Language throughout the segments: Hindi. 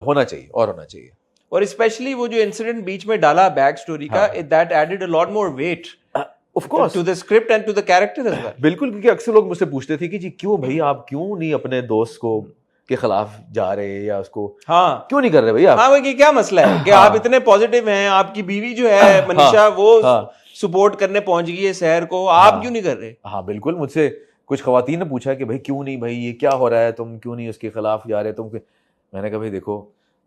होना चाहिए और होना चाहिए। और स्पेशली वो जो इंसिडेंट बीच में डाला बैक स्टोरी का, that added a lot more weight of course to the script and to the character as well. बिल्कुल, क्योंकि अक्सर लोग मुझसे पूछते थे कि जी क्यों भाई आप क्यों नहीं अपने दोस्त को के खिलाफ जा रहे या उसको क्यों नहीं कर रहे भैया? हाँ भाई, क्या मसला है कि आप इतने पॉजिटिव हैं, आपकी बीवी जो है मनीषा वो सपोर्ट करने पहुंच गई है शहर को, आप क्यों नहीं कर रहे? हाँ बिल्कुल, मुझसे कुछ खवातीन ने पूछा कि भाई क्यों नहीं, भाई ये क्या हो रहा है, तुम क्यों नहीं उसके खिलाफ जा रहे तुम? मैंने कहा भाई देखो,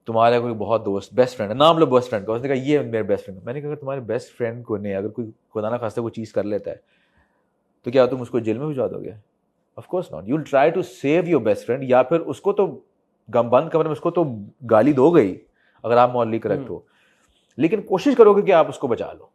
तुम्हारा कोई बहुत दोस्त बेस्ट फ्रेंड है, नाम लो बेस्ट फ्रेंड का, उसने कहा ये मेरे बेस्ट फ्रेंड। मैंने कहा तुम्हारे बेस्ट फ्रेंड को नहीं, अगर कोई खुदा ना खास्ता कोई चीज़ कर लेता है तो क्या तुम उसको जेल में भिजवा दोगे? Of course not. You will try to save your best friend, या फिर उसको तो बंद कमरे में उसको तो गाली दो गई अगर आप मॉरली करेक्ट हो, लेकिन कोशिश करोगे कि आप उसको बचा लो।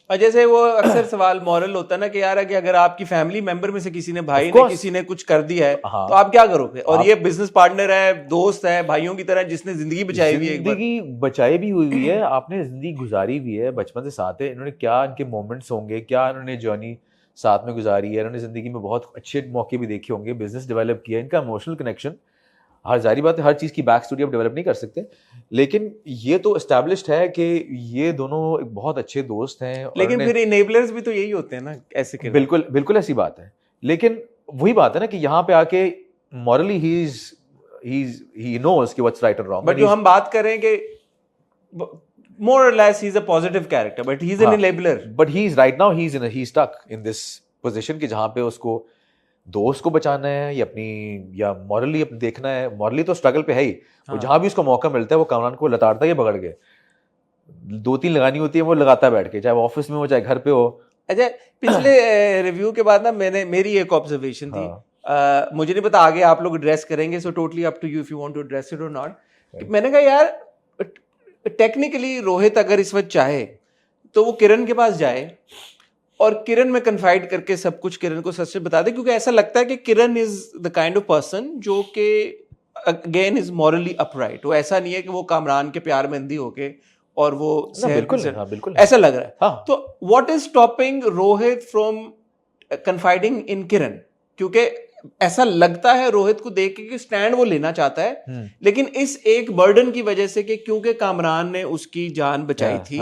और जैसे वो अक्सर सवाल मॉरल होता है ना कि यार कि अगर आपकी फैमिली मेंबर में से किसी ने, भाई ने किसी ने कुछ कर दिया है तो आप क्या करोगे? और ये बिजनेस पार्टनर है, दोस्त है, भाइयों की तरह जिसने जिंदगी बचाई हुई है, जिंदगी बचाई भी हुई है, आपने जिंदगी गुजारी भी है, बचपन से साथ है, इन्होंने क्या इनके मोमेंट्स होंगे, क्या इन्होंने जर्नी साथ में गुजारी है, इन्होंने जिंदगी में बहुत अच्छे मौके भी देखे होंगे, बिजनेस डेवलप किया, इनका इमोशनल कनेक्शन, हर जारी बात है हर चीज़ की बैक स्टोरी आप डेवलप नहीं कर सकते, लेकिन ये तो एस्टैब्लिश्ड है कि ये दोनों एक बहुत अच्छे दोस्त हैं। लेकिन फिर इनेबलर्स भी तो यही होते हैं ना ऐसे के। बिल्कुल बिल्कुल ऐसी बात है, लेकिन वही बात है ना कि यहाँ पे आके मॉरली ही नोज कि what's right and wrong. But जो हम बात कर रहे हैं कि more or less he's a positive character, but he's an enabler. But he's right now he's stuck in this position कि जहाँ पे उसको दोस्त को बचाना है या अपनी या मॉरली देखना है। मॉरली तो स्ट्रगल पे है ही, वो जहाँ भी उसको मौका मिलता है वो कामरान को लताड़ता है पकड़ के, 2-3 लगानी होती है वो लगाता बैठ के, चाहे वो ऑफिस में हो चाहे घर पे हो। अच्छा, पिछले रिव्यू के बाद ना मेरी एक ऑब्जर्वेशन थी, मुझे नहीं पता आगे आप लोग एड्रेस करेंगे, so totally up to you if you want to address it or not. मैंने कहा यार टेक्निकली रोहित अगर इस वक्त चाहे तो वो किरण के पास जाए और किरण में कन्फाइड करके सब कुछ किरण को सच से बता दे, क्योंकि ऐसा लगता है कि Kiran is the kind of person जो कि अगेन इज मॉरली अपराइट। वो ऐसा नहीं है कि वो कामरान के प्यार में अंधी होके और वो बिल्कुल ऐसा लग रहा है। तो what is stopping Rohit from confiding in Kiran? क्योंकि ऐसा लगता है रोहित को देख के कि स्टैंड वो लेना चाहता है, लेकिन इस एक बर्डन की वजह से कि क्योंकि कामरान ने उसकी जान बचाई थी,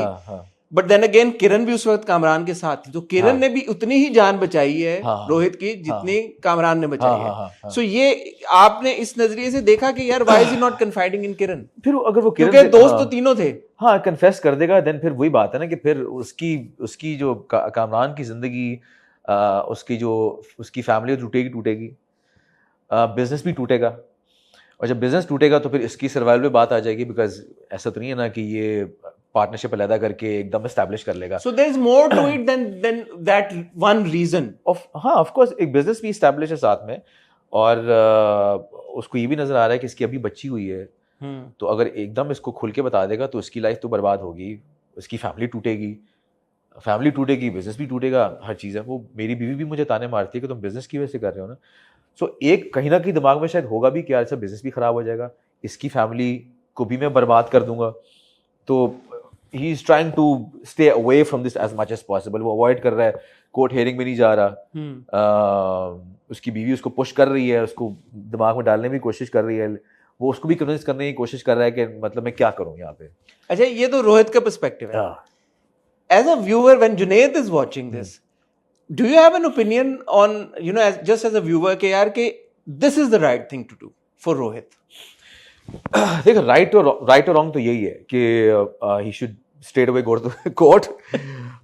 बट देन अगेन किरण भी उस वक्त कामरान के साथ थी, तो किरण ने भी उतनी ही जान बचाई है रोहित की जितनी कामरान ने बचाई है। सो ये आपने इस नजरिए से देखा कि यार why is he not confiding in Kiran? फिर अगर वो क्योंकि दोस्त तो तीनों थे, हाँ कन्फेस कर देगा, देन फिर वही बात है ना कि फिर उसकी जो कामरान की जिंदगी, उसकी फैमिली टूटेगी, बिजनेस भी टूटेगा, और जब बिजनेस टूटेगा तो फिर इसकी सर्वाइवल पे बात आ जाएगी, बिकॉज ऐसा तो नहीं है ना कि ये पार्टनरशिप अलग करके एकदम एस्टैब्लिश कर लेगा। So there is more to it than that one reason of course एक बिजनेस भी एस्टैब्लिश है साथ में, और उसको ये भी नजर आ रहा है कि इसकी अभी बच्ची हुई है, तो अगर एकदम इसको खुल के बता देगा तो इसकी लाइफ तो बर्बाद होगी, उसकी फैमिली टूटेगी, बिजनेस भी टूटेगा, हर चीज़ है। वो मेरी बीवी भी मुझे ताने मारती है कि तुम बिजनेस की वजह से कर रहे हो ना। सो एक कहीं ना कहीं दिमाग में शायद होगा भी कि यार अच्छा बिजनेस भी खराब हो जाएगा, इसकी फैमिली को भी मैं बर्बाद कर दूंगा, तो he is trying to stay away from this as much as possible. वो अवॉइड कर रहा है, कोर्ट हियरिंग में नहीं जा रहा, उसकी बीवी उसको पुश कर रही है, उसको दिमाग में डालने की कोशिश कर रही है, वो उसको भी कन्विंस करने की कोशिश कर रहा है कि मतलब मैं क्या करूं यहाँ पे। अच्छा, ये तो रोहित का पर्सपेक्टिव है। As a viewer, when Junaid is watching this, do you have an opinion on, you know, just as a viewer कि यार कि this is the right thing to do for Rohit? देखो राइट और रॉन्ग तो यही है कि he should straight away go to court,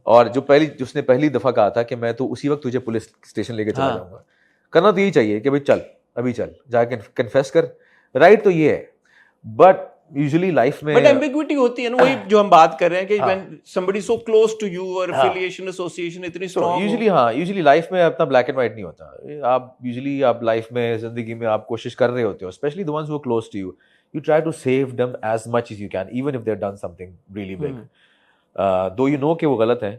और जो उसने पहली दफा कहा था कि मैं तो उसी वक्त तुझे पुलिस स्टेशन लेके चला जाऊंगा, करना तो यही चाहिए कि भाई चल अभी चल जाके कन्फेस कर, राइट तो ये है। बट यूजुअली लाइफ में एम्बिग्विटी होती है ना, वही जो हम बात कर रहे हैं कि when somebody so close to you और affiliation association इतनी strong, यूजुअली लाइफ में अपना ब्लैक एंड व्हाइट नहीं होता। आप लाइफ में जिंदगी में आप कोशिश कर रहे होते हो, specially the ones who are close to you, you try to save them as much as you can, even if they've done something really big. Though you know कि वो गलत है,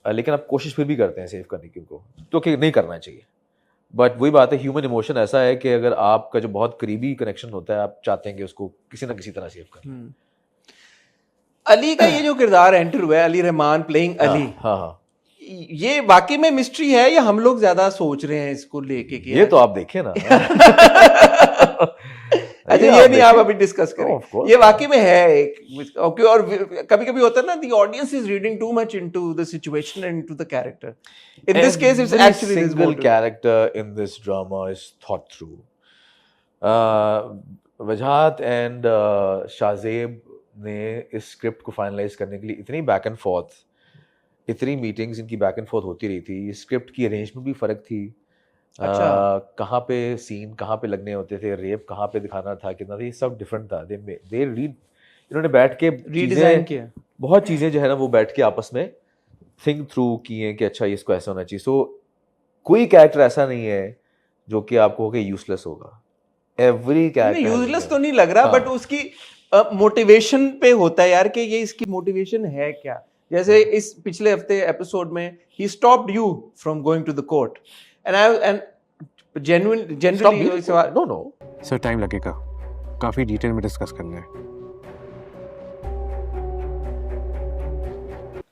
लेकिन आप कोशिश फिर भी करते हैं सेव करने की उनको, तो कि नहीं करना चाहिए। बट वही बात है, ह्यूमन इमोशन ऐसा है कि अगर आपका जो बहुत करीबी कनेक्शन होता है, आप चाहते हैं कि उसको किसी ना किसी तरह सेव करें। अली का ये जो किरदार एंटर हुआ है, अली रहमान प्लेइंग अली, ये वाकई में मिस्ट्री है या हम लोग ज्यादा सोच रहे हैं इसको लेके? ये तो आप देखें ना। अच्छा ये नहीं आप अभी डिस्कस करें, ये वाकई में है एक, और कभी-कभी होता है ना, the audience is reading too much into the situation and into the character. In this case it's actually this single character in this drama is thought through. Wajahat and Shazeb ने इस स्क्रिप्ट को फाइनलाइज करने के लिए इतनी बैक एंड फोर्थ, इतनी मीटिंग्स इनकी बैक एंड फोर्थ होती रही थी। स्क्रिप्ट की अरेंजमेंट भी फ़र्क थी। अच्छा। कहाँ पे सीन कहाँ पे लगने होते थे, रेप कहाँ पे दिखाना था, कितना था, ये सब डिफरेंट था। दे इन्होंने बैठ के रीडिजाइन किया, बहुत चीज़ें जो है ना वो बैठ के आपस में थिंक थ्रू की हैं कि अच्छा इसको ऐसा होना चाहिए। सो कोई कैरेक्टर ऐसा नहीं है जो कि आपको हो कि यूजलेस होगा। एवरी कैरेक्टर यूजलेस तो नहीं लग रहा, बट उसकी मोटिवेशन पे होता है यार कि ये इसकी मोटिवेशन है क्या। जैसे इस पिछले हफ्ते एपिसोड में he stopped you from going to the court and generally no sir time लगेगा, काफी डिटेल में डिस्कस करना है।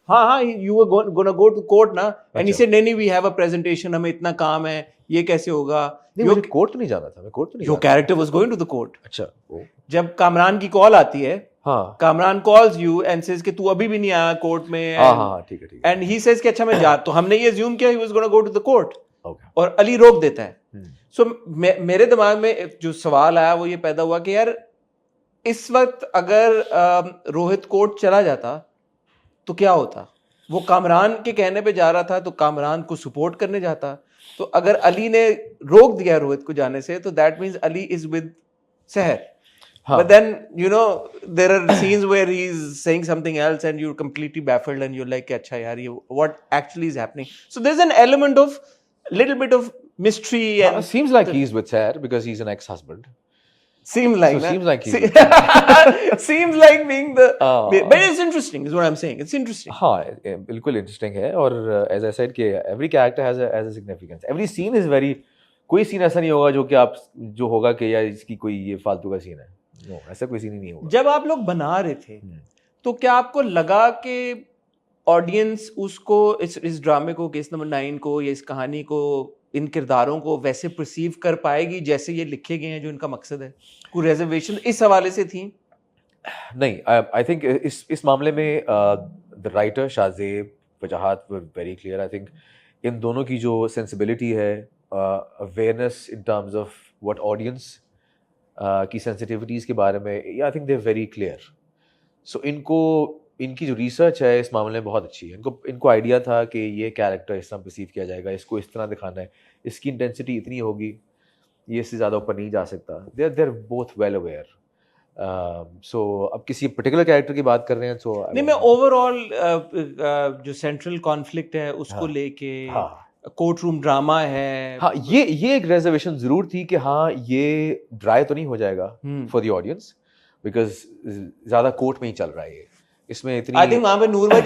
हाँ you were gonna go to court ना, and he said नहीं we have a presentation, हमें इतना काम है, ये कैसे होगा। नहीं, मुझे कोर्ट तो नहीं जाना था, मैं कोर्ट तो नहीं। Your character was going to the court। अच्छा, जब कामरान की कॉल आती है, हाँ, Kamran calls you and says कि तू अभी भी नहीं आया कोर्ट में, हाँ, ठीक है। and he says कि अच्छा मैं जा, तो हमने ये assume किया he was gonna go to the court, और अली रोक देता है। So मेरे दिमाग में जो सवाल आया वो ये पैदा हुआ कि यार इस वक्त अगर रोहित कोर्ट चला जाता तो क्या होता। वो कामरान के कहने पे जा रहा था तो कामरान को सपोर्ट करने जाता, तो अगर अली ने रोक दिया रोहित को जाने से तो that means Ali is with सहर। But then you know there are scenes where he's saying something else and you're completely baffled and you're like अच्छा यार ये what actually is happening. So there's an element of little bit of mystery and seems like he's with Sair because he's an ex-husband. Seems like seems like being the but it's interesting is what I'm saying. It's interesting. हाँ, बिल्कुल interesting है। और as I said कि every character has a significance. Every scene is very, कोई सीन ऐसा नहीं होगा जो कि आप जो होगा कि यार इसकी कोई ये फालतू का सीन है। No, ऐसा कोई सीन ही नहीं होगा। जब आप लोग बना रहे थे तो क्या आपको लगा कि ऑडियंस उसको इस ड्रामे को, केस नंबर 9 को या इस कहानी को, इन किरदारों को वैसे परसीव कर पाएगी जैसे ये लिखे गए हैं जो इनका मकसद है? कोई रिजर्वेशन इस हवाले से थी? नहीं, आई थिंक इस मामले में the writer Shazeb, Wajahat were very clear. I think इन दोनों की जो सेंसिबिलिटी है, awareness in terms of what audience की सेंसिटिविटीज़ के बारे में, I think they very clear. So इनकी जो रिसर्च है इस मामले में बहुत अच्छी है। इनको आइडिया था कि ये कैरेक्टर इस तरह परसीव किया जाएगा, इसको इस तरह दिखाना है, इसकी इंटेंसिटी इतनी होगी, ये इससे ज़्यादा ऊपर नहीं जा सकता। They are both well aware. So अब किसी पर्टिकुलर कैरेक्टर की बात कर रहे हैं तो नहीं, मैं ओवरऑल जो सेंट्रल कॉन्फ्लिक्ट है उसको लेके, कोर्ट रूम ड्रामा है, हाँ, ये एक रिजर्वेशन जरूर थी कि हाँ ये ड्राई तो नहीं हो जाएगा फॉर द ऑडियंस, बिकॉज ज़्यादा कोर्ट में ही चल रहा है ये। इसमें इतनी आई थिंक वहाँ पे नूर भाई